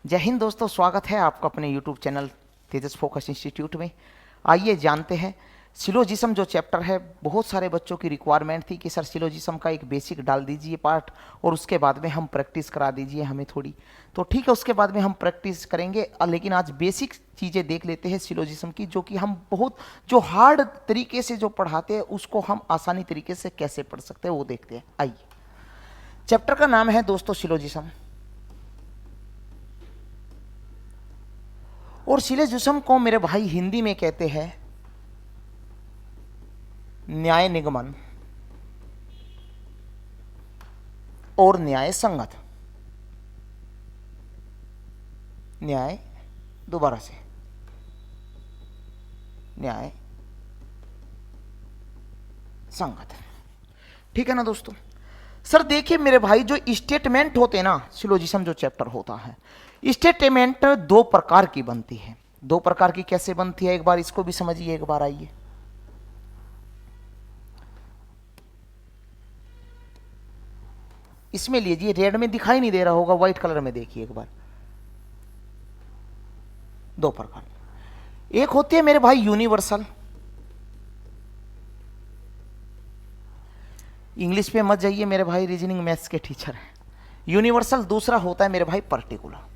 जय हिंद दोस्तों, स्वागत है आपका अपने YouTube चैनल तेजस फोकस इंस्टीट्यूट में। आइए जानते हैं सिलोजिज्म जो चैप्टर है। बहुत सारे बच्चों की रिक्वायरमेंट थी कि सर सिलोजिज्म का एक बेसिक डाल दीजिए पार्ट और उसके बाद में हम प्रैक्टिस करा दीजिए हमें थोड़ी। तो ठीक है, उसके बाद में हम प्रैक्टिस करेंगे, लेकिन आज बेसिक चीज़ें देख लेते हैं सिलोजिज्म की, जो कि हम बहुत जो हार्ड तरीके से जो पढ़ाते हैं उसको हम आसानी तरीके से कैसे पढ़ सकते हैं वो देखते हैं। आइए, चैप्टर का नाम है दोस्तों सिलोजिज्म। और सिलोजिज्म को मेरे भाई हिंदी में कहते हैं न्याय निगमन और न्याय संगत। न्याय, दोबारा से, न्याय संगत। ठीक है ना दोस्तों। सर देखिए मेरे भाई, जो स्टेटमेंट होते हैं ना, सिलोजिज्म जो चैप्टर होता है, स्टेटमेंट दो प्रकार की बनती है। दो प्रकार की कैसे बनती है, एक बार इसको भी समझिए। एक बार आइए, इसमें लीजिए, रेड में दिखाई नहीं दे रहा होगा, व्हाइट कलर में देखिए एक बार। दो प्रकार, एक होती है मेरे भाई यूनिवर्सल। इंग्लिश पे मत जाइए मेरे भाई, रीजनिंग मैथ्स के टीचर हैं। यूनिवर्सल। दूसरा होता है मेरे भाई पर्टिकुलर।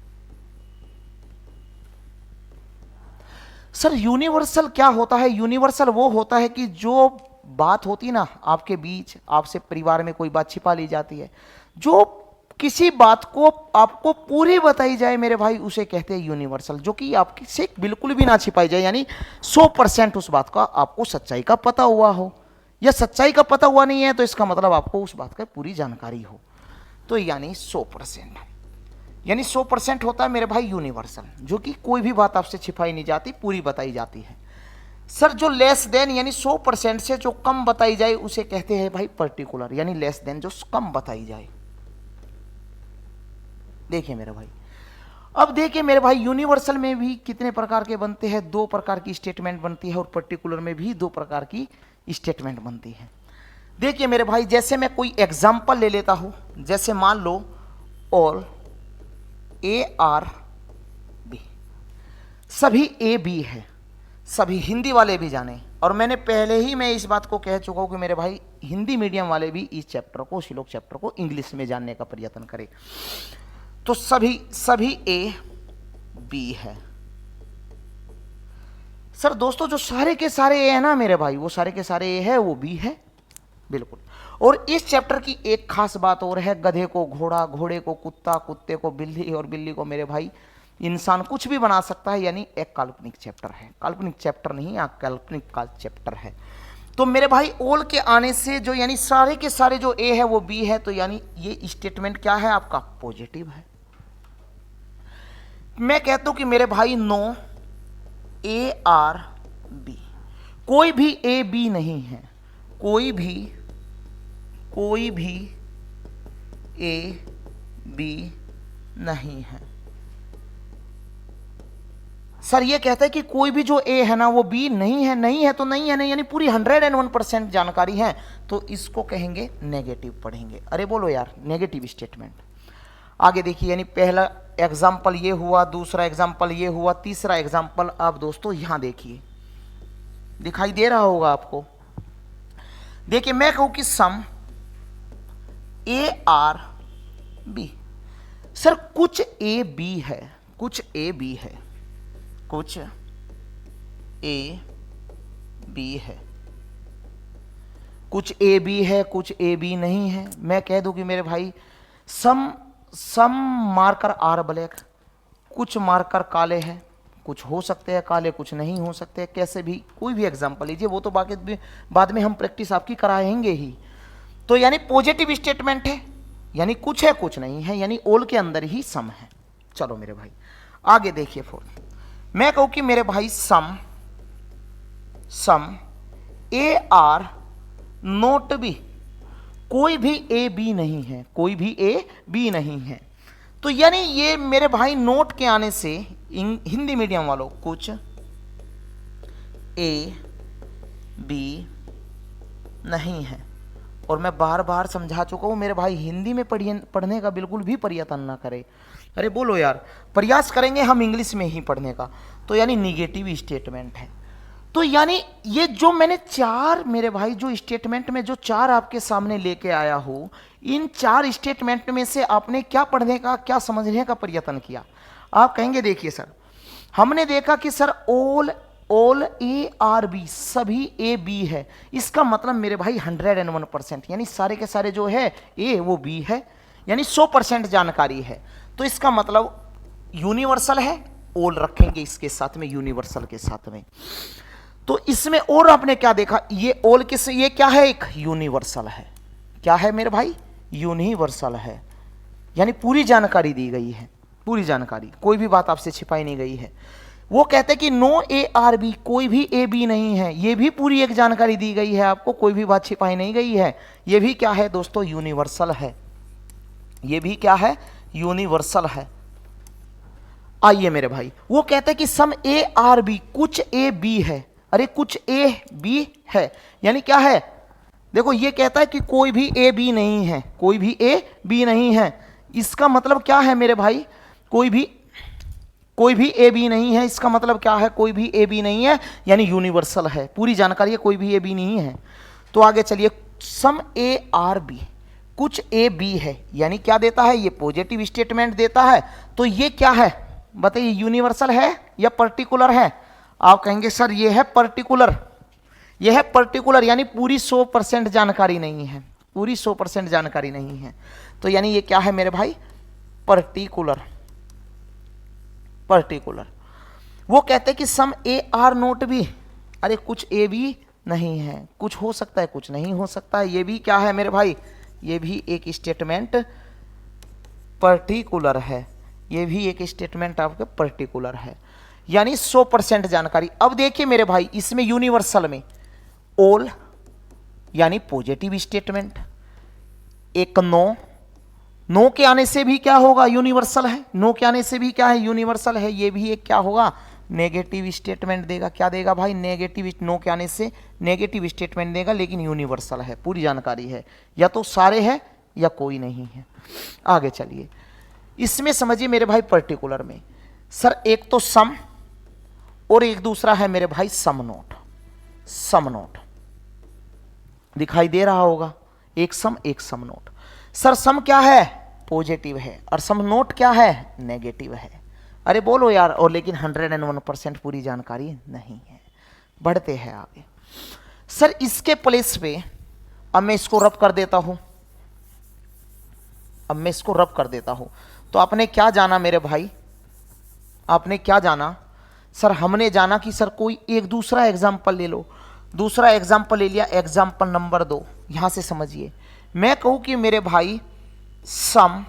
सर यूनिवर्सल क्या होता है? यूनिवर्सल वो होता है कि जो बात होती है ना आपके बीच, आपसे परिवार में कोई बात छिपा ली जाती है, जो किसी बात को आपको पूरी बताई जाए मेरे भाई, उसे कहते हैं यूनिवर्सल। जो कि आपकी से बिल्कुल भी ना छिपाई जाए, यानी 100% उस बात का आपको सच्चाई का पता हुआ हो, या सच्चाई का पता हुआ नहीं है तो इसका मतलब आपको उस बात का पूरी जानकारी हो। तो यानी 100%, यानी 100% होता है मेरे भाई यूनिवर्सल, जो कि कोई भी बात आपसे छिपाई नहीं जाती, पूरी बताई जाती है। सर जो लेस देन, यानी 100% से जो कम बताई जाए उसे कहते हैं भाई पर्टिकुलर, यानी लेस देन, जो कम बताई जाए। देखिए मेरे भाई, अब देखिए मेरे भाई, यूनिवर्सल में भी कितने प्रकार के बनते हैं? दो प्रकार की स्टेटमेंट बनती है, और पर्टिकुलर में भी दो प्रकार की स्टेटमेंट बनती है। देखिए मेरे भाई, जैसे मैं कोई एग्जांपल ले लेता हूं, जैसे मान लो ऑल ए आर बी, सभी ए बी है, सभी हिंदी वाले भी जाने। और मैंने पहले ही मैं इस बात को कह चुका हूं कि मेरे भाई हिंदी मीडियम वाले भी इस चैप्टर को, श्लोक चैप्टर को इंग्लिश में जानने का प्रयत्न करें। तो सभी सभी ए बी है। सर दोस्तों, जो सारे के सारे ए है ना मेरे भाई, वो सारे के सारे ए है, वो बी है, बिल्कुल। और इस चैप्टर की एक खास बात और है, गधे को घोड़ा, घोड़े को कुत्ता, कुत्ते को बिल्ली और बिल्ली को मेरे भाई इंसान, कुछ भी बना सकता है। यानी एक काल्पनिक चैप्टर है, काल्पनिक चैप्टर नहीं, काल्पनिक का चैप्टर है। तो मेरे भाई ओल के आने से जो, यानी सारे के सारे जो ए है वो बी है, तो यानी ये स्टेटमेंट क्या है आपका? पॉजिटिव है। मैं कहता हूं कि मेरे भाई नो ए आर बी, कोई भी ए बी नहीं है, कोई भी ए बी नहीं है। सर ये कहता है कि कोई भी जो ए है ना वो बी नहीं है। नहीं है तो नहीं है, नहीं, यानी पूरी 101% जानकारी है, तो इसको कहेंगे नेगेटिव पढ़ेंगे। अरे बोलो यार, नेगेटिव स्टेटमेंट। आगे देखिए, यानी पहला एग्जाम्पल ये हुआ, दूसरा एग्जाम्पल ये हुआ, तीसरा एग्जाम्पल अब दोस्तों यहां देखिए, दिखाई दे रहा होगा आपको। देखिए मैं कहूं कि सम ए आर बी। सर कुछ ए बी है, कुछ ए बी है, कुछ ए बी है, कुछ ए बी है, कुछ ए बी नहीं है। मैं कह दूं कि मेरे भाई सम मार्कर आर ब्लैक, कुछ मार्कर काले हैं, कुछ हो सकते हैं काले, कुछ नहीं हो सकते। कैसे भी कोई भी एग्जांपल लीजिए, वो तो बाकी बाद में हम प्रैक्टिस आपकी कराएंगे ही। तो यानी पॉजिटिव स्टेटमेंट है, यानी कुछ है कुछ नहीं है, यानी ऑल के अंदर ही सम है। चलो मेरे भाई आगे देखिए। फोर्थ, मैं कहूं कि मेरे भाई सम ए आर नोट बी, कोई भी ए बी नहीं है, कोई भी ए बी नहीं है। तो यानी ये मेरे भाई नोट के आने से हिंदी मीडियम वालों, कुछ ए बी नहीं है। और मैं बार बार समझा चुका हूं मेरे भाई, हिंदी में पढ़ने का बिल्कुल भी प्रयत्न ना करें। अरे बोलो यार, प्रयास करेंगे हम इंग्लिश में ही पढ़ने का। तो यानी निगेटिव स्टेटमेंट है। तो यानी ये जो मैंने चार, मेरे भाई जो स्टेटमेंट में जो चार आपके सामने लेके आया हूं, इन चार स्टेटमेंट में से आपने क्या पढ़ने का, क्या समझने का प्रयत्न किया? आप कहेंगे देखिए सर, हमने देखा कि sir all A are B, सभी ए बी है। इसका मतलब मेरे भाई 101%, यानी सारे के सारे जो है ए वो बी है, यानी 100% जानकारी है। तो इसका मतलब यूनिवर्सल है, ऑल रखेंगे इसके साथ में, यूनिवर्सल के साथ में। तो इसमें और आपने क्या देखा, ये ऑल किस, ये क्या है, एक यूनिवर्सल है। क्या है मेरे भाई? यूनिवर्सल है, यानी पूरी जानकारी दी गई है, पूरी जानकारी, कोई भी बात आपसे छिपाई नहीं गई है। वो कहते हैं कि नो ए आर बी, कोई भी ए बी नहीं है, ये भी पूरी एक जानकारी दी गई है आपको, कोई भी बात छिपाई नहीं गई है। ये भी क्या है दोस्तों? यूनिवर्सल है। ये भी क्या है? यूनिवर्सल है। आइए मेरे भाई, वो कहते हैं कि सम ए आर बी, कुछ ए बी है। अरे कुछ ए बी है, यानी क्या है? देखो ये कहता है कि कोई भी ए बी नहीं है, कोई भी ए बी नहीं है। इसका मतलब क्या है मेरे भाई? कोई भी ए बी नहीं है, इसका मतलब क्या है? कोई भी ए बी नहीं है, यानी यूनिवर्सल है, पूरी जानकारी है, कोई भी ए बी नहीं है। तो आगे चलिए, सम ए आर बी, कुछ ए बी है, यानी क्या देता है? ये पॉजिटिव स्टेटमेंट देता है। तो ये क्या है बताइए, यूनिवर्सल है या पर्टिकुलर है? आप कहेंगे सर ये है पर्टिकुलर, ये है पर्टिकुलर, यानी पूरी 100% जानकारी नहीं है, पूरी 100% जानकारी नहीं है। तो यानी ये क्या है मेरे भाई? Particular, particular. वो कहते हैं कि सम ए आर नोट बी, अरे कुछ ए बी नहीं है, कुछ हो सकता है, कुछ नहीं हो सकता है। ये भी क्या है मेरे भाई? ये भी एक स्टेटमेंट पर्टिकुलर है, ये भी एक स्टेटमेंट आपके पर्टिकुलर है, यानी 100% जानकारी। अब देखिए मेरे भाई, इसमें यूनिवर्सल में ऑल यानी पॉजिटिव स्टेटमेंट, एक नो के आने से भी क्या होगा? यूनिवर्सल है। नो के आने से भी क्या है? यूनिवर्सल है। ये भी एक क्या होगा? नेगेटिव स्टेटमेंट देगा। क्या देगा भाई? नेगेटिव, नो के आने से नेगेटिव स्टेटमेंट देगा, लेकिन यूनिवर्सल है, पूरी जानकारी है, या तो सारे है या कोई नहीं है। आगे चलिए, इसमें समझिए मेरे भाई पर्टिकुलर में, सर एक तो सम और एक दूसरा है मेरे भाई सम नोट। सम नोट दिखाई दे रहा होगा, एक सम नोट। सर सम क्या है? पॉजिटिव है, और सम नोट क्या है? नेगेटिव है। अरे बोलो यार, और लेकिन 101% पूरी जानकारी नहीं है। बढ़ते हैं आगे। सर इसके प्लेस पे अब मैं इसको रब कर देता हूं, अब मैं इसको रब कर देता हूं। तो आपने क्या जाना मेरे भाई? आपने क्या जाना? सर हमने जाना कि सर कोई एक दूसरा एग्जाम्पल ले लो। दूसरा एग्जाम्पल ले लिया, एग्जाम्पल नंबर 2। यहां से समझिए, मैं कहूं कि मेरे भाई सम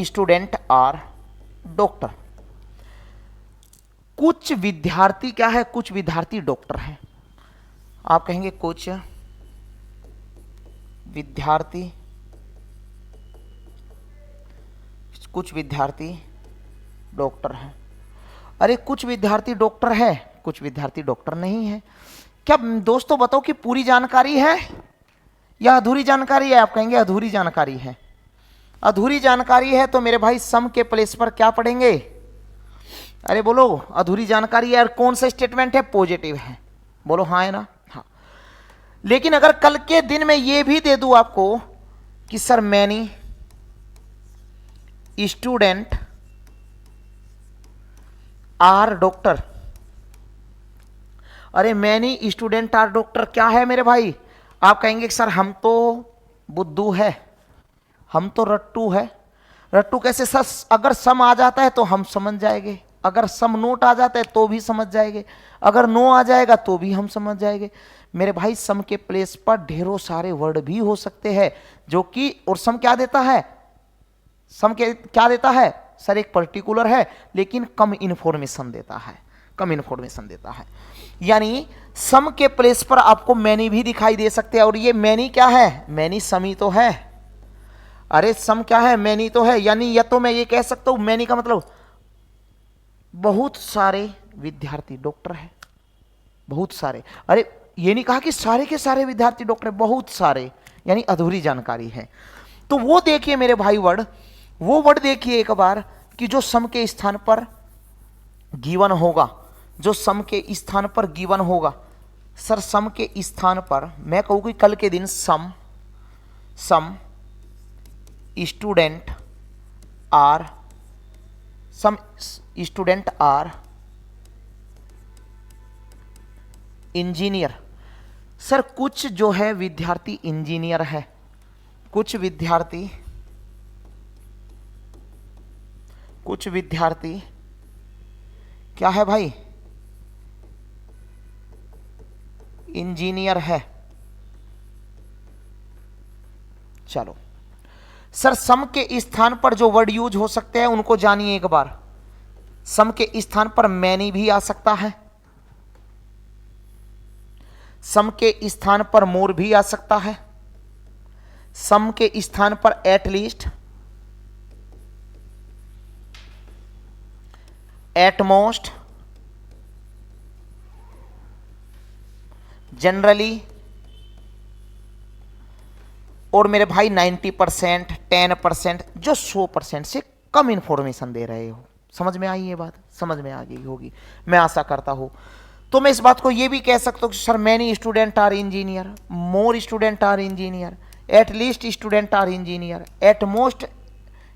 स्टूडेंट आर डॉक्टर। कुछ विद्यार्थी क्या है? कुछ विद्यार्थी डॉक्टर हैं। आप कहेंगे कुछ विद्यार्थी डॉक्टर हैं। अरे कुछ विद्यार्थी डॉक्टर है, कुछ विद्यार्थी डॉक्टर नहीं है। क्या दोस्तों बताओ कि पूरी जानकारी है या अधूरी जानकारी है? आप कहेंगे अधूरी जानकारी है। अधूरी जानकारी है तो मेरे भाई सम के प्लेस पर क्या पढ़ेंगे? अरे बोलो, अधूरी जानकारी है, और कौन सा स्टेटमेंट है? पॉजिटिव है। बोलो हाँ है ना? हाँ। लेकिन अगर कल के दिन में यह भी दे दूं आपको कि sir many student are doctor. अरे मैनी स्टूडेंट आर डॉक्टर क्या है मेरे भाई? आप कहेंगे सर हम तो बुद्धू है, हम तो रट्टू है। रट्टू कैसे सर? अगर सम आ जाता है तो हम समझ जाएंगे, अगर सम नोट आ जाता है तो भी समझ जाएंगे, अगर नो आ जाएगा तो भी हम समझ जाएंगे। मेरे भाई सम के प्लेस पर ढेरों सारे वर्ड भी हो सकते हैं जो कि, और सम क्या देता है? सम के क्या देता है? सर एक पर्टिकुलर है लेकिन कम इंफॉर्मेशन देता है, कम इंफॉर्मेशन देता है। यानी सम के प्लेस पर आपको मैनी भी दिखाई दे सकते हैं, और ये मैनी क्या है? मैनी समी तो है। अरे सम क्या है? मैनी तो है। यानी या तो मैं ये कह सकता हूं मैनी का मतलब बहुत सारे विद्यार्थी डॉक्टर हैं, बहुत सारे। अरे ये नहीं कहा कि सारे के सारे विद्यार्थी डॉक्टर, बहुत सारे, यानी अधूरी जानकारी है। तो वो देखिए मेरे भाई वर्ड, वो वर्ड देखिए एक बार कि जो सम के स्थान पर गिवन होगा, जो सम के स्थान पर गिवन होगा। सर सम के स्थान पर मैं कहूँ कि कल के दिन some student are engineer. Sir कुछ जो है विद्यार्थी इंजीनियर है, कुछ विद्यार्थी क्या है भाई, इंजीनियर है। चलो सर सम के स्थान पर जो वर्ड यूज हो सकते हैं उनको जानिए एक बार। सम के स्थान पर मैनी भी आ सकता है, सम के स्थान पर मोर भी आ सकता है, सम के स्थान पर एटलीस्ट, एटमोस्ट, जनरली, और मेरे भाई 90%, 10%, जो 100% से कम इंफॉर्मेशन दे रहे हो। समझ में आई ये बात? समझ में आ गई होगी, मैं आशा करता हूं। तो मैं इस बात को ये भी कह सकता हूँ कि sir many student are engineer, more student are engineer, at least student are engineer, at most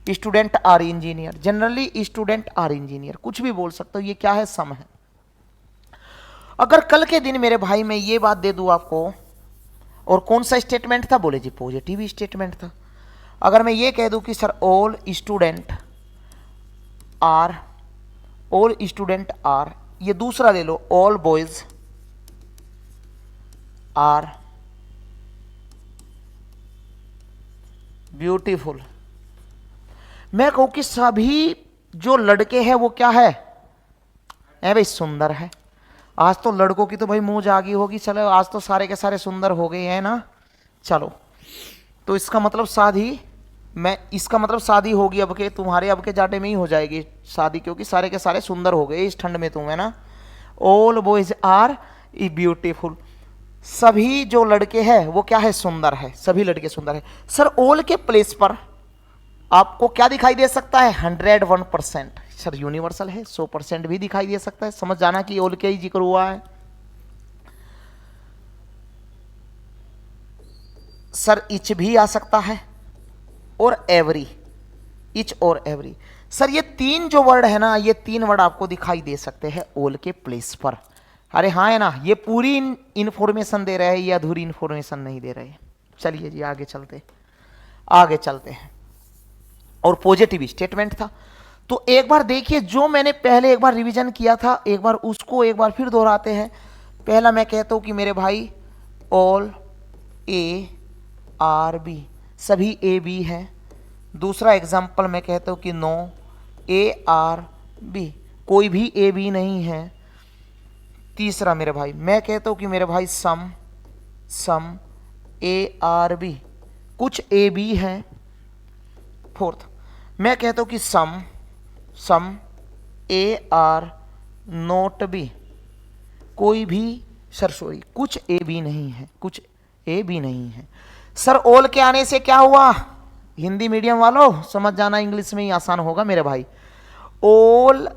student are engineer, generally student are engineer, कुछ भी बोल सकते हो। ये क्या है? सम है। अगर कल के दिन मेरे भाई मैं ये बात दे दूं आपको, और कौन सा स्टेटमेंट था? बोले जी पॉजिटिव स्टेटमेंट था। अगर मैं ये कह दूं कि सर ऑल स्टूडेंट आर, ये दूसरा ले लो, ऑल बॉयज आर ब्यूटीफुल। मैं कहूं कि सभी जो लड़के हैं वो क्या है? भाई सुंदर है। आज तो लड़कों की तो भाई मौज आ गई होगी। चलो आज तो सारे के सारे सुंदर हो गए हैं ना। चलो तो इसका मतलब शादी होगी अब के, तुम्हारे अब के जाटे में ही हो जाएगी शादी, क्योंकि सारे के सारे सुंदर हो गए इस ठंड में तुम, है ना। ऑल बॉयज आर ब्यूटीफुल, सभी जो लड़के हैं वो क्या है? सुंदर है, सभी लड़के सुंदर है। सर ऑल के प्लेस पर आपको क्या दिखाई दे सकता है? 101%। सर यूनिवर्सल है, 100% भी दिखाई दे सकता है। समझ जाना कि ऑल के ही जिक्र हुआ है। सर इच भी आ सकता है, और एवरी, इच और एवरी। सर ये तीन जो वर्ड है ना, ये तीन वर्ड आपको दिखाई दे सकते हैं ऑल के प्लेस पर। अरे हाँ है ना, ये पूरी इंफॉर्मेशन दे रहे हैं, ये अधूरी इंफॉर्मेशन नहीं दे रहे। चलिए जी आगे चलते हैं। और पॉजिटिव स्टेटमेंट था। तो एक बार देखिए, जो मैंने पहले एक बार रिवीजन किया था, एक बार उसको एक बार फिर दोहराते हैं। पहला मैं कहता हूं कि मेरे भाई ऑल ए आर बी, सभी ए बी हैं। दूसरा एग्जाम्पल मैं कहता हूं कि नो ए आर बी, कोई भी ए बी नहीं है। तीसरा मेरे भाई मैं कहता हूं कि मेरे भाई सम ए आर बी, कुछ ए बी हैं। फोर्थ मैं कहता हूं कि सम ए आर नोट बी, कोई भी कुछ ए बी नहीं है, कुछ ए बी नहीं है। सर ऑल के आने से क्या हुआ? हिंदी मीडियम वालों समझ जाना, इंग्लिश में ही आसान होगा मेरे भाई। ऑल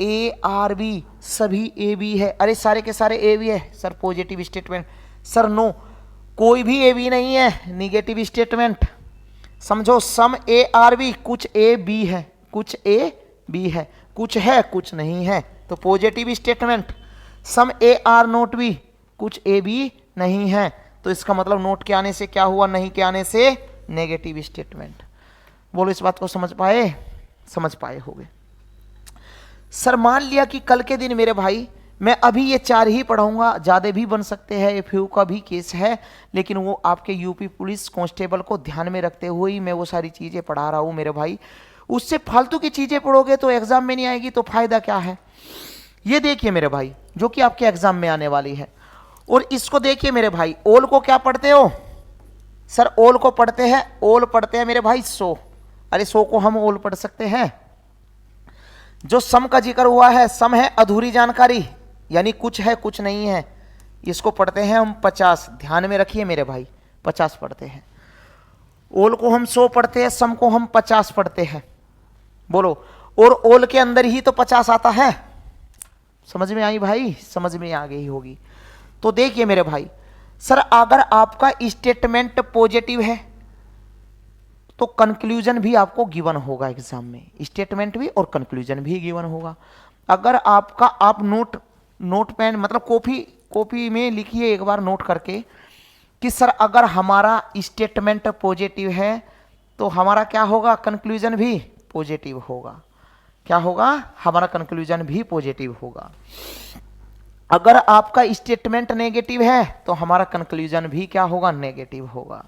ए आर बी, सभी ए बी है। अरे सारे के सारे ए बी है। Sir positive statement. Sir no, कोई भी ए बी नहीं है, निगेटिव स्टेटमेंट। समझो, सम ए आर बी, कुछ ए बी है, कुछ ए बी है, कुछ है कुछ नहीं है, तो positive statement. Some A are not B, कुछ ए बी नहीं है, तो इसका मतलब नोट के आने से क्या हुआ? नहीं के आने से नेगेटिव स्टेटमेंट। बोलो इस बात को समझ पाए होगे। सर मान लिया कि कल के दिन मेरे भाई मैं अभी ये 4 ही पढ़ाऊंगा, ज़्यादा भी बन सकते हैं, एफयू का भी केस है, लेकिन वो आपके यूपी पुलिस कांस्टेबल को ध्यान में रखते हुए ही मैं वो सारी चीज़ें पढ़ा रहा हूँ मेरे भाई। उससे फालतू की चीज़ें पढ़ोगे तो एग्जाम में नहीं आएगी, तो फायदा क्या है? ये देखिए मेरे भाई, जो कि आपके एग्जाम में आने वाली है। और इसको देखिए मेरे भाई, ओल को क्या पढ़ते हो? सर ओल को पढ़ते हैं मेरे भाई 100। अरे 100 को हम ओल पढ़ सकते हैं। जो सम का जिक्र हुआ है, सम है अधूरी जानकारी, यानी कुछ है कुछ नहीं है। इसको पढ़ते हैं हम 50, ध्यान में रखिए मेरे भाई, 50 पढ़ते हैं। ओल को हम 100 पढ़ते हैं, सम को हम 50 पढ़ते हैं। बोलो, और ओल के अंदर ही तो 50 आता है। समझ में आई भाई? समझ में आ गई होगी। तो देखिए मेरे भाई, सर अगर आपका स्टेटमेंट पॉजिटिव है तो कंक्लूजन भी आपको गिवन होगा एग्जाम में, स्टेटमेंट भी और कंक्लूजन भी गिवन होगा। अगर आपका, आप नोट पेन मतलब कॉपी में लिखिए एक बार नोट करके कि सर अगर हमारा स्टेटमेंट पॉजिटिव है तो हमारा क्या होगा, कंक्लूजन भी पॉजिटिव होगा। क्या होगा? हमारा कंक्लूजन भी पॉजिटिव होगा। अगर आपका स्टेटमेंट नेगेटिव है तो हमारा कंक्लूजन भी क्या होगा, नेगेटिव होगा।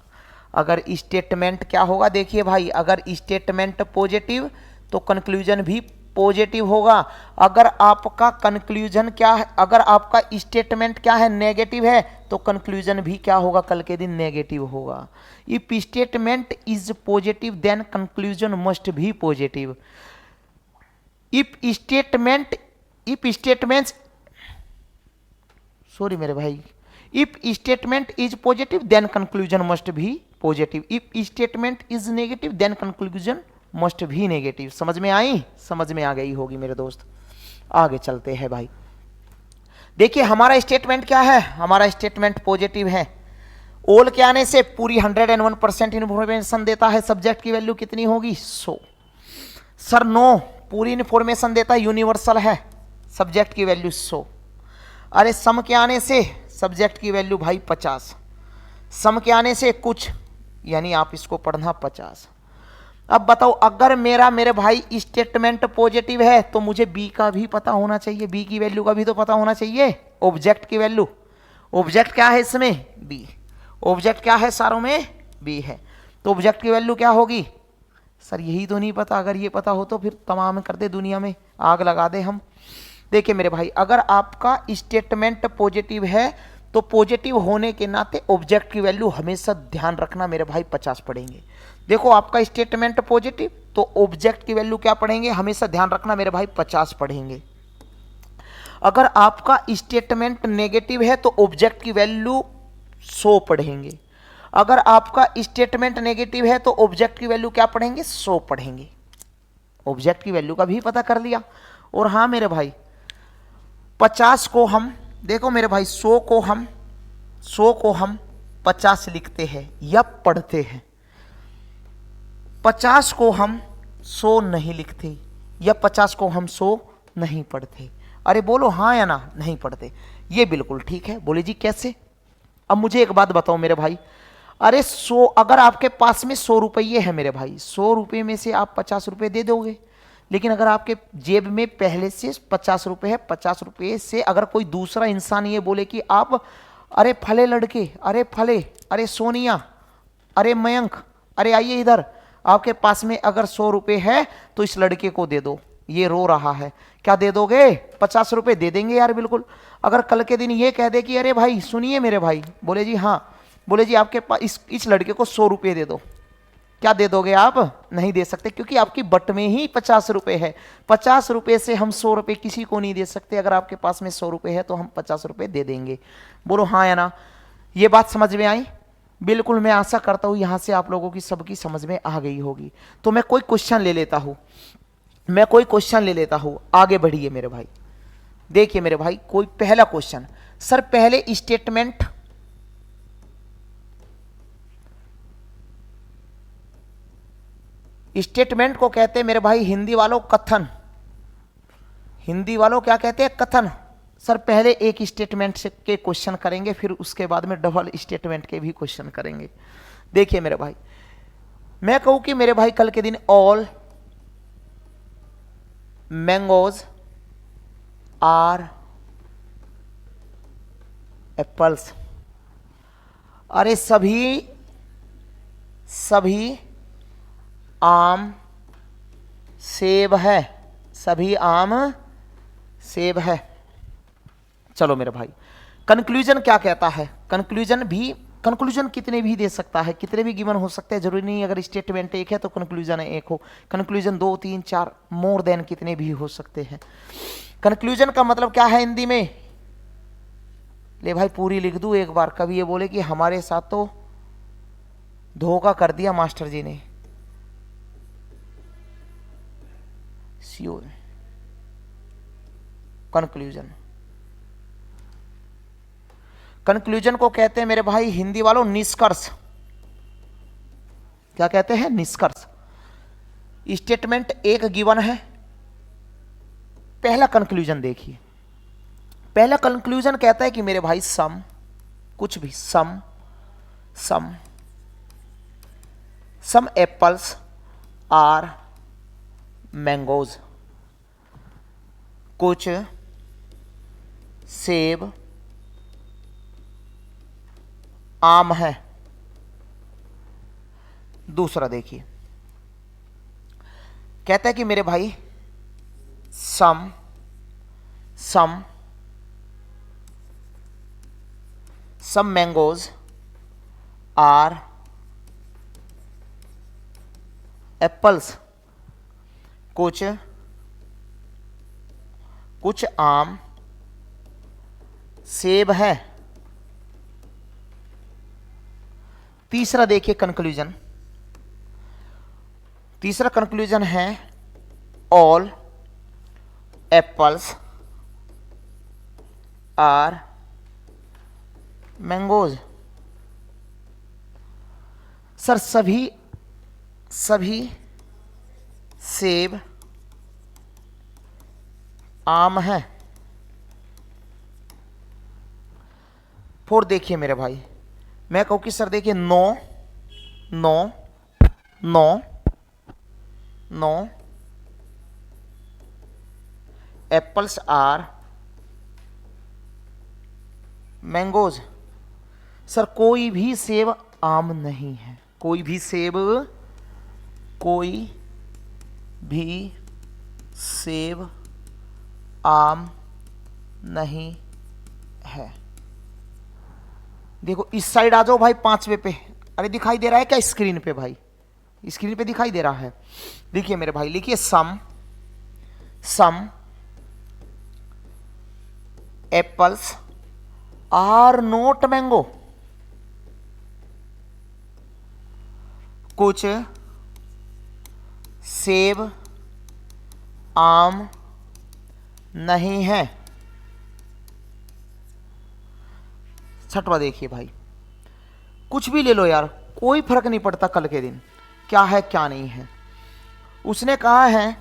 अगर स्टेटमेंट क्या होगा, देखिए भाई, अगर स्टेटमेंट पॉजिटिव तो कंक्लूजन भी पॉजिटिव होगा। अगर आपका कंक्लूजन क्या है, अगर आपका स्टेटमेंट क्या है, नेगेटिव है, तो कंक्लूजन भी क्या होगा, कल के दिन नेगेटिव होगा। If statement is positive then conclusion must भी पॉजिटिव। इफ स्टेटमेंट सॉरी मेरे भाई, if statement is positive then conclusion must भी positive. If statement is negative then conclusion must भी नेगेटिव। समझ में आई? समझ में आ गई होगी मेरे दोस्त। आगे चलते हैं भाई। देखिए हमारा स्टेटमेंट क्या है, हमारा स्टेटमेंट पॉजिटिव है। ऑल के आने से पूरी 101% इंफॉर्मेशन देता है। सब्जेक्ट की वैल्यू कितनी होगी, 100। सर नो, पूरी इंफॉर्मेशन देता है, यूनिवर्सल है, सब्जेक्ट की वैल्यू 100। अरे सम के आने से सब्जेक्ट की वैल्यू भाई 50, सम के आने से कुछ, यानी आप इसको पढ़ना 50। अब बताओ, अगर मेरे भाई स्टेटमेंट पॉजिटिव है तो मुझे बी का भी पता होना चाहिए, बी की वैल्यू का भी तो पता होना चाहिए, ऑब्जेक्ट की वैल्यू। ऑब्जेक्ट क्या है इसमें, बी। ऑब्जेक्ट क्या है सारों में, बी है, तो ऑब्जेक्ट की वैल्यू क्या होगी। सर यही तो नहीं पता, अगर ये पता हो तो फिर तमाम कर दे, दुनिया में आग लगा दे हम। देखिए मेरे भाई, अगर आपका स्टेटमेंट पॉजिटिव है तो पॉजिटिव होने के नाते ऑब्जेक्ट की वैल्यू हमेशा ध्यान रखना मेरे भाई 50 पढ़ेंगे। देखो आपका स्टेटमेंट पॉजिटिव तो ऑब्जेक्ट की वैल्यू क्या पढ़ेंगे, हमेशा ध्यान रखना मेरे भाई 50 पढ़ेंगे। अगर आपका स्टेटमेंट नेगेटिव है तो ऑब्जेक्ट की वैल्यू 100 पढ़ेंगे। अगर आपका स्टेटमेंट नेगेटिव है तो ऑब्जेक्ट की वैल्यू क्या पढ़ेंगे, 100 पढ़ेंगे। ऑब्जेक्ट की वैल्यू का भी पता कर लिया। और हाँ मेरे भाई, 50 को हम, देखो मेरे भाई, 100 को हम 50 लिखते हैं या पढ़ते हैं। 50 को हम 100 नहीं लिखते या 50 को हम 100 नहीं पढ़ते। अरे बोलो हाँ या ना, नहीं पढ़ते। ये बिल्कुल ठीक है। बोले जी कैसे? अब मुझे एक बात बताओ मेरे भाई, अरे 100, अगर आपके पास में 100 रुपये है मेरे भाई, 100 रुपये में से आप 50 रुपये दे दोगे, लेकिन अगर आपके जेब में पहले से 50 रुपये है, 50 रुपये से अगर कोई दूसरा इंसान ये बोले कि आप, अरे फले लड़के, अरे फले, अरे सोनिया, अरे मयंक, अरे आइए इधर, आपके पास में अगर 100 रुपये है तो इस लड़के को दे दो, ये रो रहा है, क्या दे दोगे? 50 रुपये दे देंगे यार, बिल्कुल। अगर कल के दिन ये कह दे कि अरे भाई सुनिए मेरे भाई, बोले जी हाँ, बोले जी आपके पास इस लड़के को 100 रुपये दे दो, क्या दे दोगे आप? नहीं दे सकते, क्योंकि आपकी बट में ही 50 रुपये है। 50 रुपये से हम 100 रुपये किसी को नहीं दे सकते। अगर आपके पास में 100 रुपये है तो हम 50 रुपये दे देंगे। बोलो हाँ या ना। ये बात समझ में आई? बिल्कुल, मैं आशा करता हूँ यहाँ से आप लोगों की सबकी समझ में आ गई होगी। तो मैं कोई क्वेश्चन ले लेता हूँ, आगे बढ़िए मेरे भाई। देखिए मेरे भाई, कोई पहला क्वेश्चन। सर पहले स्टेटमेंट को कहते हैं मेरे भाई हिंदी वालों कथन। हिंदी वालों क्या कहते हैं? कथन। सर पहले एक स्टेटमेंट के क्वेश्चन करेंगे, फिर उसके बाद में डबल स्टेटमेंट के भी क्वेश्चन करेंगे। देखिए मेरे भाई, मैं कहूं कि मेरे भाई कल के दिन ऑल मैंगोज आर एप्पल्स, अरे सभी आम सेब है, सभी आम सेब है। चलो मेरे भाई, कंक्लूजन क्या कहता है? कंक्लूजन भी कंक्लूजन कितने भी दे सकता है, कितने भी गिवन हो सकते हैं, जरूरी नहीं अगर स्टेटमेंट एक है तो कंक्लूजन एक हो। कंक्लूजन 2 3 4 मोर देन कितने भी हो सकते हैं। कंक्लूजन का मतलब क्या है हिंदी में? ले भाई पूरी लिख दूं एक बार, कभी ये बोले कि हमारे साथ तो धोखा कर दिया मास्टर जी ने। कंक्लूजन, कंक्लूजन को कहते हैं मेरे भाई हिंदी वालों निष्कर्ष। क्या कहते हैं? निष्कर्ष। स्टेटमेंट एक गिवन है, पहला कंक्लूजन देखिए। पहला कंक्लूजन कहता है कि मेरे भाई सम, कुछ भी सम सम सम एप्पल्स आर मैंगोज, कुछ सेब आम है। दूसरा देखिए, कहता है कि मेरे भाई सम सम सम मैंगोज आर एप्पल्स, कुछ कुछ आम सेब है। तीसरा देखिए कंक्लूजन, तीसरा कंक्लूजन है all apples are mangoes. Sir सभी सेब आम है। फोर देखिए मेरे भाई, मैं कहूं कि सर देखिए no no no no apples are mangoes. Sir कोई भी सेब आम नहीं है, कोई भी सेब आम नहीं है। देखो इस साइड आ जाओ भाई, 5वें पे। अरे दिखाई दे रहा है क्या स्क्रीन पे भाई? स्क्रीन पे दिखाई दे रहा है। देखिए मेरे भाई, लिखिए सम एप्पल्स आर नोट मैंगो, कुछ सेब आम नहीं है। छठवा देखिए भाई, कुछ भी ले लो यार, कोई फर्क नहीं पड़ता कल के दिन क्या है क्या नहीं है। उसने कहा है,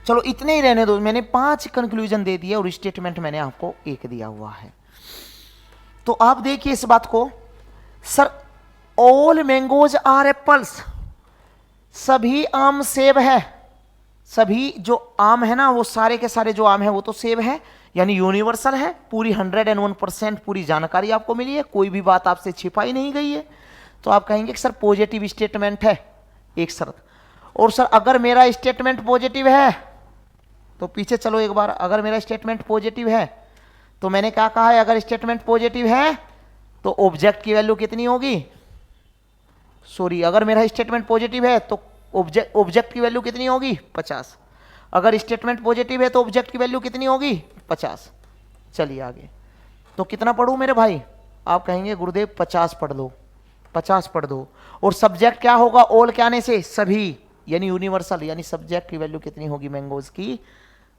चलो इतने ही रहने दो, मैंने 5 कंक्लूजन दे दिए और स्टेटमेंट मैंने आपको एक दिया हुआ है। तो आप देखिए इस बात को, sir all mangoes are apples, सभी आम सेब है। सभी जो आम है ना, वो सारे के सारे जो आम है वो तो सेब है, यानी यूनिवर्सल है। पूरी 101% पूरी जानकारी आपको मिली है, कोई भी बात आपसे छिपाई नहीं गई है। तो आप कहेंगे कि सर पॉजिटिव स्टेटमेंट है, एक शर्त। और सर अगर मेरा स्टेटमेंट पॉजिटिव है तो पीछे चलो एक बार, अगर मेरा स्टेटमेंट पॉजिटिव है तो मैंने क्या कहा है, अगर स्टेटमेंट पॉजिटिव है तो ऑब्जेक्ट की वैल्यू कितनी होगी? सॉरी, अगर मेरा स्टेटमेंट पॉजिटिव है तो ऑब्जेक्ट की वैल्यू कितनी होगी? 50। अगर स्टेटमेंट पॉजिटिव है तो ऑब्जेक्ट की वैल्यू कितनी होगी? 50। चलिए आगे, तो कितना पढ़ूं मेरे भाई? आप कहेंगे गुरुदेव 50 पढ़ लो, 50 पढ़ दो। और सब्जेक्ट क्या होगा? ऑल के आने से सभी, यानी यूनिवर्सल, यानी सब्जेक्ट की वैल्यू कितनी होगी मैंगोज की?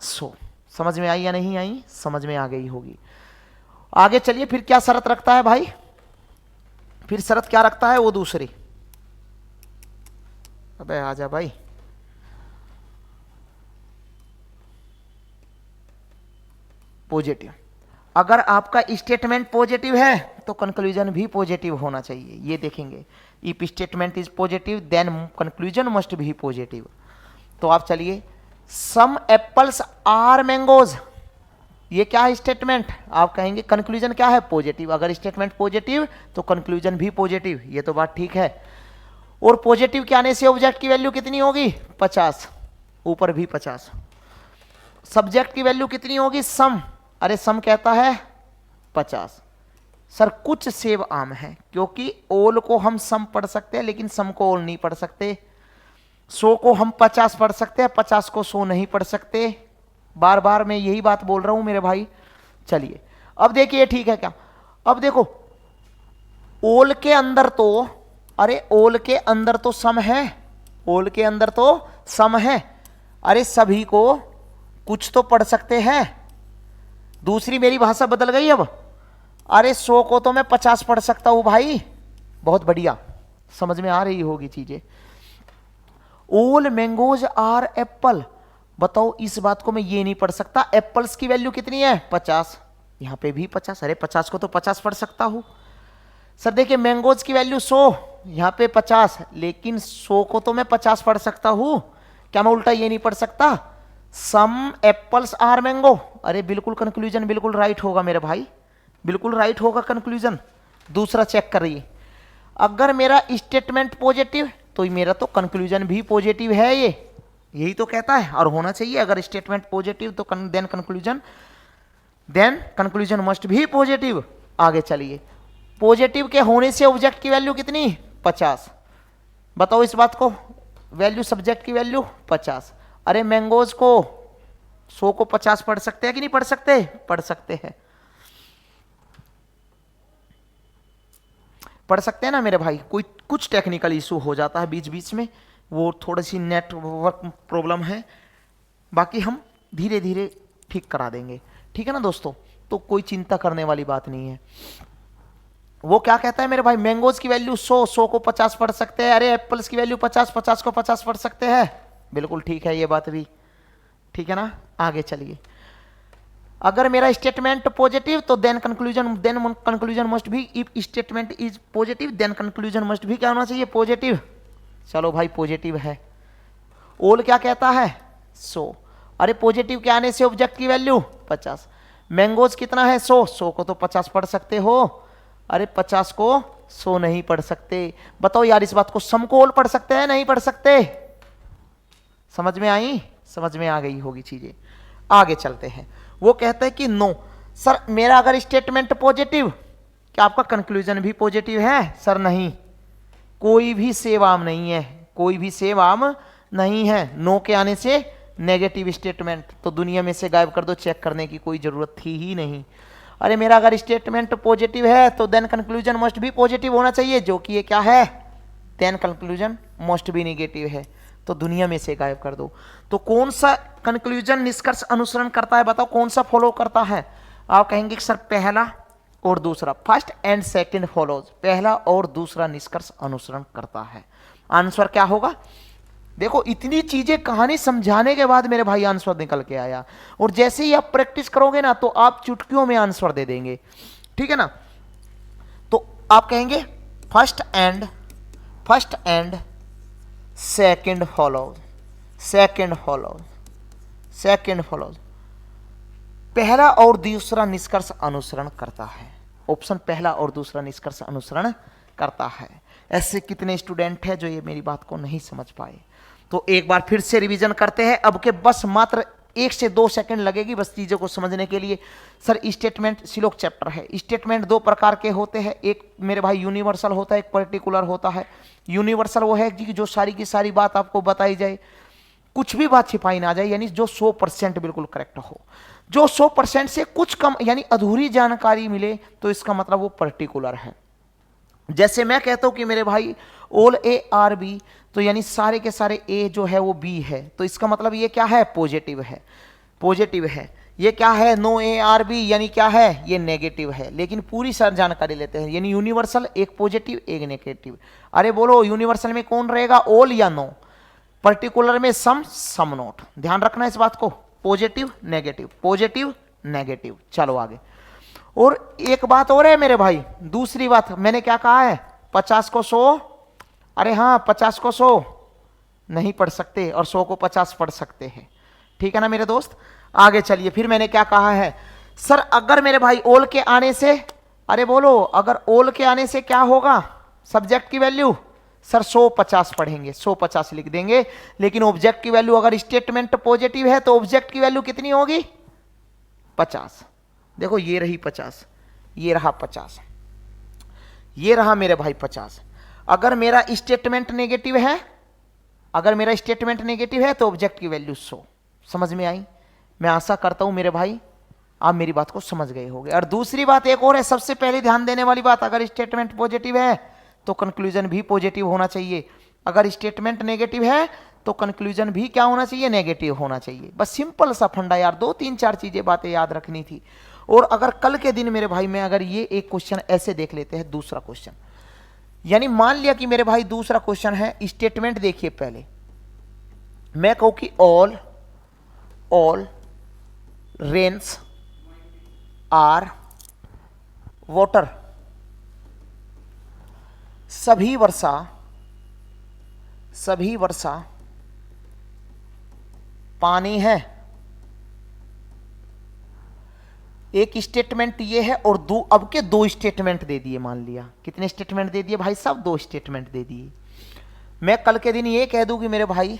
100। समझ में आई या नहीं आई? समझ में आ गई होगी। आगे चलिए, फिर क्या शर्त रखता है भाई? फिर शर्त क्या रखता है वो दूसरी? अबे आजा भाई, पॉजिटिव। अगर आपका स्टेटमेंट पॉजिटिव है तो कंक्लूजन भी पॉजिटिव होना चाहिए। ये देखेंगे, if statement is positive then conclusion must भी पॉजिटिव। तो आप चलिए, सम एप्पल्स आर मैंगोज, ये क्या है स्टेटमेंट? आप कहेंगे कंक्लूजन क्या है? पॉजिटिव। अगर स्टेटमेंट पॉजिटिव तो कंक्लूजन भी पॉजिटिव, ये तो बात ठीक है। और पॉजिटिव के आने से ऑब्जेक्ट की वैल्यू कितनी होगी? 50, ऊपर भी 50। सब्जेक्ट की वैल्यू कितनी होगी? सम, अरे सम कहता है 50, सर कुछ सेब आम है, क्योंकि ओल को हम सम पढ़ सकते हैं लेकिन सम को ओल नहीं पढ़ सकते। 100 को हम 50 पढ़ सकते हैं, 50 को 100 नहीं पढ़ सकते। बार बार मैं यही बात बोल रहा हूं मेरे भाई। चलिए अब देखिए ठीक है क्या। अब देखो ओल के अंदर तो, अरे ओल के अंदर तो सम है, ओल के अंदर तो सम है। अरे सभी को कुछ तो पढ़ सकते हैं। दूसरी मेरी भाषा बदल गई अब। अरे 100 को तो मैं 50 पढ़ सकता हूं भाई। बहुत बढ़िया, समझ में आ रही होगी चीजें। All mangoes are apple. बताओ इस बात को मैं ये नहीं पढ़ सकता एप्पल्स की वैल्यू कितनी है 50, यहां पे भी 50। अरे 50 को तो 50 पढ़ सकता हूं। सर देखिए मैंगोज की वैल्यू 100, यहां पे 50, लेकिन 100 को तो मैं 50 पढ़ सकता हूं। क्या मैं उल्टा ये नहीं पढ़ सकता सम एप्पल्स आर मैंगो? अरे बिल्कुल कंक्लूजन बिल्कुल राइट होगा मेरे भाई, बिल्कुल राइट होगा कंक्लूजन। दूसरा चेक करिए, अगर मेरा स्टेटमेंट पॉजिटिव तो मेरा तो कंक्लूजन भी पॉजिटिव है। ये यही तो कहता है और होना चाहिए। अगर स्टेटमेंट पॉजिटिव तो देन कंक्लूजन मस्ट भी पॉजिटिव। आगे चलिए, पॉजिटिव के होने से ऑब्जेक्ट की वैल्यू कितनी 50। बताओ इस बात को, वैल्यू सब्जेक्ट की वैल्यू 50। अरे मैंगोज को 100 को 50 पढ़ सकते हैं कि नहीं पढ़ सकते? पढ़ सकते हैं, पढ़ सकते हैं ना मेरे भाई। कोई कुछ टेक्निकल इशू हो जाता है बीच बीच में, वो थोड़ी सी नेटवर्क प्रॉब्लम है, बाकी हम धीरे धीरे ठीक करा देंगे। ठीक है ना दोस्तों, तो कोई चिंता करने वाली बात नहीं है। वो क्या कहता है मेरे भाई, मैंगोज की वैल्यू 100, 100 को 50 पढ़ सकते हैं। अरे एप्पल्स की वैल्यू 50, 50 को 50 पढ़ सकते हैं। बिल्कुल ठीक है ये बात भी, ठीक है ना। आगे चलिए, अगर मेरा स्टेटमेंट पॉजिटिव तो देन कंक्लूजन मस्ट भी, if statement is positive then conclusion must भी क्या होना चाहिए पॉजिटिव। चलो भाई पॉजिटिव है। ओल क्या कहता है 100। अरे पॉजिटिव के आने से ऑब्जेक्ट की वैल्यू 50। मैंगोज कितना है 100, 100 को तो 50 पढ़ सकते हो। अरे 50 को 100 नहीं पढ़ सकते। बताओ यार इस बात को, सम को ओल पढ़ सकते हैं नहीं पढ़ सकते? समझ में आई? समझ में आ गई होगी चीजें। आगे चलते हैं, वो कहते हैं कि नो सर मेरा अगर स्टेटमेंट पॉजिटिव, क्या आपका कंक्लूजन भी पॉजिटिव है? सर नहीं, कोई भी सेव आम नहीं है, कोई भी सेव आम नहीं है। नो के आने से नेगेटिव स्टेटमेंट तो दुनिया में से गायब कर दो, चेक करने की कोई जरूरत थी ही नहीं। अरे मेरा अगर स्टेटमेंट पॉजिटिव है तो देन कंक्लूजन मस्ट भी पॉजिटिव होना चाहिए, जो कि ये क्या है, देन कंक्लूजन मस्ट भी नेगेटिव है, तो दुनिया में से गायब कर दो। तो कौन सा कंक्लूजन निष्कर्ष अनुसरण करता है? बताओ कौन सा फॉलो करता है? आप कहेंगे कि सर पहला और दूसरा, फर्स्ट एंड सेकंड फॉलोज, पहला और दूसरा निष्कर्ष अनुसरण करता है। आंसर क्या होगा? देखो इतनी चीजें कहानी समझाने के बाद मेरे भाई आंसर निकल के आया, और जैसे ही आप प्रैक्टिस करोगे ना तो आप चुटकियों में आंसर दे देंगे। ठीक है ना। तो आप कहेंगे first and second follows, second follows, पहला और दूसरा निष्कर्ष अनुसरण करता है। ऑप्शन पहला और दूसरा निष्कर्ष अनुसरण करता है। ऐसे कितने स्टूडेंट हैं जो ये मेरी बात को नहीं समझ पाए? तो एक बार फिर से रिवीजन करते हैं। अब के बस मात्र 1 से 2 सेकंड लगेगी बस चीजों को समझने के लिए। सर स्टेटमेंट श्लोक चैप्टर है। स्टेटमेंट 2 प्रकार के होते हैं, एक मेरे भाई यूनिवर्सल होता है, एक पर्टिकुलर होता है। यूनिवर्सल वो है कि जो सारी की सारी बात आपको बताई जाए, कुछ भी बात छिपाई ना जाए, यानी जो 100% बिल्कुल करेक्ट हो। जो 100% से कुछ कम यानी अधूरी जानकारी मिले तो इसका मतलब वो पर्टिकुलर है। जैसे मैं कहता हूं कि मेरे भाई ऑल ए आर बी, तो यानी सारे के सारे ए जो है वो बी है, तो इसका मतलब ये क्या है, पॉजिटिव है, पॉजिटिव है। ये क्या है, नो ए आर बी, यानी क्या है, ये नेगेटिव है। लेकिन पूरी सारी जानकारी लेते हैं, यानी यूनिवर्सल एक पॉजिटिव एक नेगेटिव। अरे बोलो यूनिवर्सल में कौन रहेगा, ऑल या नो? पर्टिकुलर में सम, सम नोट। ध्यान रखना इस बात को, पॉजिटिव नेगेटिव, पॉजिटिव नेगेटिव। चलो आगे। और एक बात और है मेरे भाई, दूसरी बात मैंने क्या कहा है, 50 को 100, अरे हाँ 50 को 100 नहीं पढ़ सकते और 100 को 50 पढ़ सकते हैं। ठीक है ना मेरे दोस्त। आगे चलिए, फिर मैंने क्या कहा है, सर अगर मेरे भाई ऑल के आने से, अरे बोलो अगर ऑल के आने से क्या होगा, सब्जेक्ट की वैल्यू, सर 100 50 पढ़ेंगे, 100 50 लिख देंगे। लेकिन ऑब्जेक्ट की वैल्यू, अगर स्टेटमेंट पॉजिटिव है तो ऑब्जेक्ट की वैल्यू कितनी होगी, 50। देखो ये रही 50, ये रहा 50, ये रहा मेरे भाई 50। अगर मेरा स्टेटमेंट नेगेटिव है, अगर मेरा स्टेटमेंट नेगेटिव है तो ऑब्जेक्ट की वैल्यू 100। समझ में आई? मैं आशा करता हूं मेरे भाई आप मेरी बात को समझ गए होंगे। और दूसरी बात एक और है, सबसे पहले ध्यान देने वाली बात, अगर स्टेटमेंट पॉजिटिव है तो कंक्लूजन भी पॉजिटिव होना चाहिए, अगर स्टेटमेंट नेगेटिव है तो कंक्लूजन भी क्या होना चाहिए? नेगेटिव होना चाहिए। बस सिंपल सा फंडा यार, 2 3 4 चीजें बातें याद रखनी थी। और अगर कल के दिन मेरे भाई में अगर ये एक क्वेश्चन ऐसे देख लेते हैं, दूसरा क्वेश्चन, यानी मान लिया कि मेरे भाई दूसरा क्वेश्चन है, स्टेटमेंट देखिए पहले, मैं कहूं कि ऑल रेन्स आर वाटर, सभी वर्षा पानी है। एक स्टेटमेंट ये है और अब के 2 स्टेटमेंट दे दिए। मान लिया कितने स्टेटमेंट दे दिए भाई साहब? 2 स्टेटमेंट दे दिए। मैं कल के दिन ये कह दूं कि मेरे भाई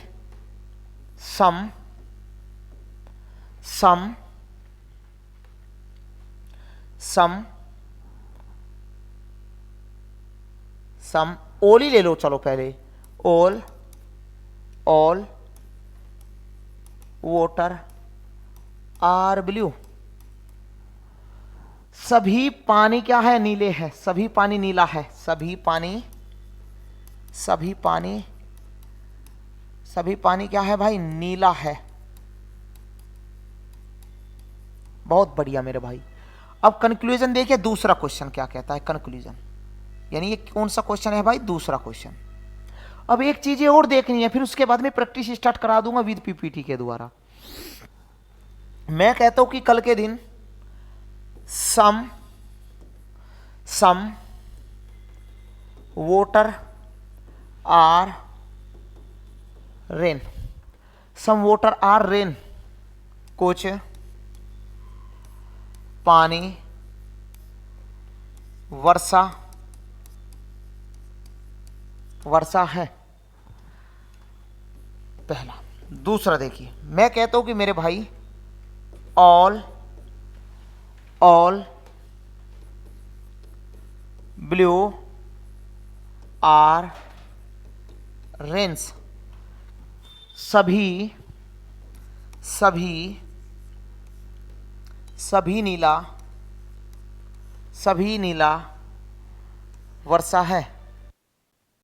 सम ऑल ही ले लो, चलो पहले ऑल वाटर आर ब्लू, सभी पानी क्या है? नीले है। सभी पानी नीला है। सभी पानी क्या है भाई? नीला है। बहुत बढ़िया मेरे भाई। अब कंक्लूजन देखिए, दूसरा क्वेश्चन क्या कहता है? कंक्लूजन यानी ये कौन सा क्वेश्चन है भाई? दूसरा क्वेश्चन। अब एक चीजें और देखनी है, फिर उसके बाद में प्रैक्टिस स्टार्ट करा दूंगा विद पीपीटी के द्वारा। मैं कहता हूं कि कल के दिन some water are rain, some water are rain, कुछ पानी वर्षा है। पहला। दूसरा देखिए, मैं कहता हूं कि मेरे भाई ऑल ब्लू आर रेन्स, सभी नीला वर्षा है।